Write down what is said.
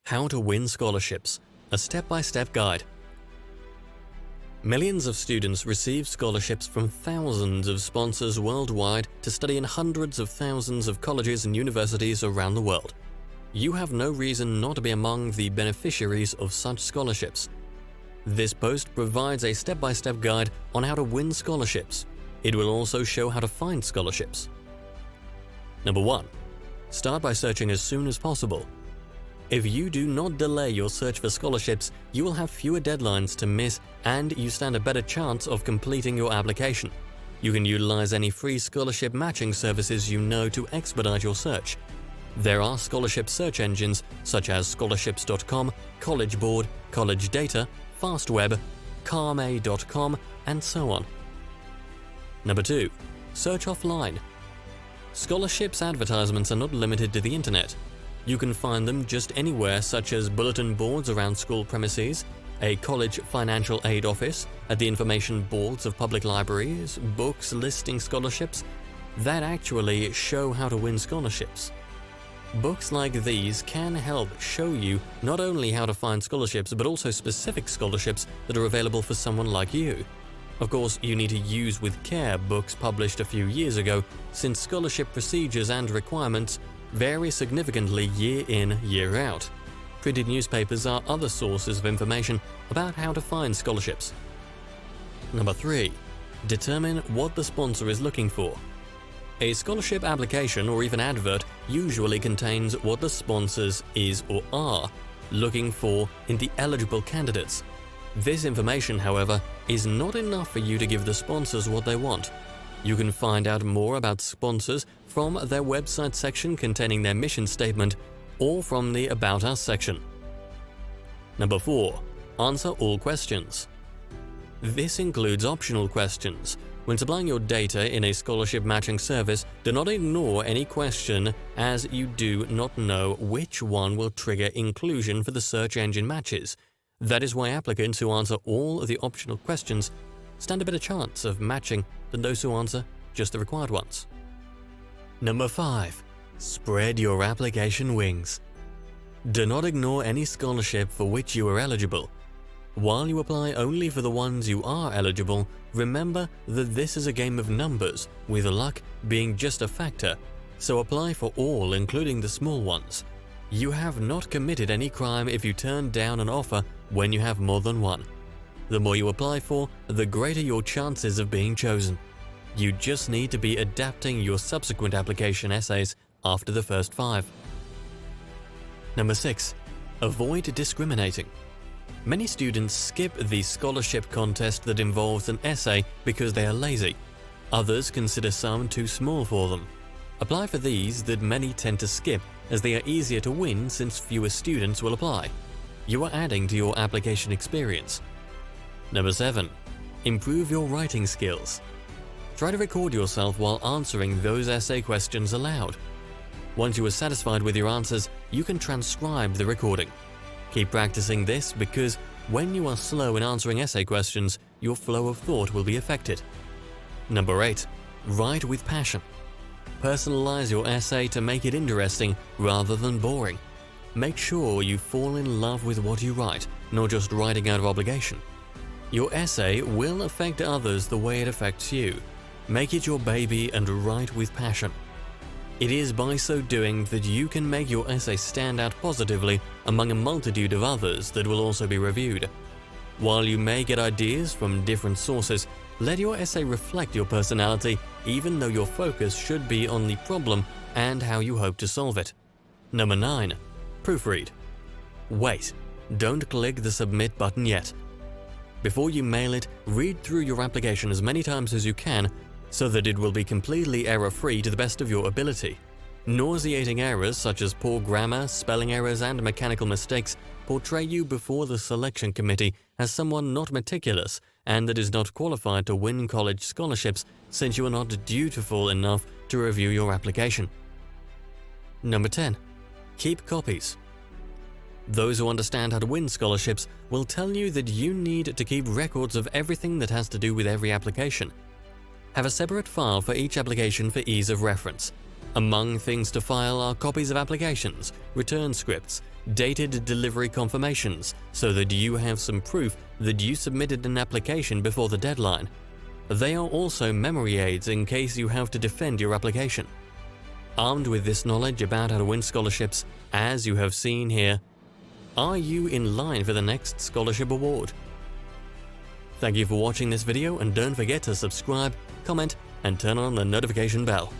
How to Win Scholarships, a step-by-step guide. Millions of students receive scholarships from thousands of sponsors worldwide to study in hundreds of thousands of colleges and universities around the world. You have no reason not to be among the beneficiaries of such scholarships. This post provides a step-by-step guide on how to win scholarships. It will also show how to find scholarships. Number 1. Start by searching as soon as possible. If you do not delay your search for scholarships, you will have fewer deadlines to miss and you stand a better chance of completing your application. You can utilize any free scholarship matching services you know to expedite your search. There are scholarship search engines such as scholarships.com, College Board, College Data, FastWeb, CalmA.com, and so on. Number 2. Search offline. Scholarships advertisements are not limited to the internet. You can find them just anywhere, such as bulletin boards around school premises, a college financial aid office, at the information boards of public libraries, books listing scholarships that actually show how to win scholarships. Books like these can help show you not only how to find scholarships, but also specific scholarships that are available for someone like you. Of course, you need to use with care books published a few years ago, since scholarship procedures and requirements vary significantly year in, year out. Printed newspapers are other sources of information about how to find scholarships. Number 3. Determine what the sponsor is looking for. A scholarship application or even advert usually contains what the sponsors is or are looking for in the eligible candidates. This information, however, is not enough for you to give the sponsors what they want. You can find out more about sponsors from their website section containing their mission statement or from the About Us section. Number 4. Answer all questions. This includes optional questions. When supplying your data in a scholarship matching service, do not ignore any question, as you do not know which one will trigger inclusion for the search engine matches. That is why applicants who answer all of the optional questions stand a better chance of matching than those who answer just the required ones. Number 5. Spread your application wings. Do not ignore any scholarship for which you are eligible. While you apply only for the ones you are eligible, remember that this is a game of numbers, with luck being just a factor, so apply for all, including the small ones. You have not committed any crime if you turn down an offer when you have more than one. The more you apply for, the greater your chances of being chosen. You just need to be adapting your subsequent application essays after the first 5. Number 6. Avoid discriminating. Many students skip the scholarship contest that involves an essay because they are lazy. Others consider some too small for them. Apply for these that many tend to skip, as they are easier to win since fewer students will apply. You are adding to your application experience. Number 7. Improve your writing skills. Try to record yourself while answering those essay questions aloud. Once you are satisfied with your answers, you can transcribe the recording. Keep practicing this because when you are slow in answering essay questions, your flow of thought will be affected. Number 8. Write with passion. Personalize your essay to make it interesting rather than boring. Make sure you fall in love with what you write, not just writing out of obligation. Your essay will affect others the way it affects you. Make it your baby and write with passion. It is by so doing that you can make your essay stand out positively among a multitude of others that will also be reviewed. While you may get ideas from different sources, let your essay reflect your personality, even though your focus should be on the problem and how you hope to solve it. Number 9. Proofread. Wait, don't click the submit button yet. Before you mail it, read through your application as many times as you can so that it will be completely error-free to the best of your ability. Nauseating errors such as poor grammar, spelling errors, and mechanical mistakes portray you before the selection committee as someone not meticulous and that is not qualified to win college scholarships, since you are not dutiful enough to review your application. Number 10. Keep copies. Those who understand how to win scholarships will tell you that you need to keep records of everything that has to do with every application. Have a separate file for each application for ease of reference. Among things to file are copies of applications, return scripts, dated delivery confirmations, so that you have some proof that you submitted an application before the deadline. They are also memory aids in case you have to defend your application. Armed with this knowledge about how to win scholarships, as you have seen here, are you in line for the next scholarship award? Thank you for watching this video, and don't forget to subscribe, comment, and turn on the notification bell.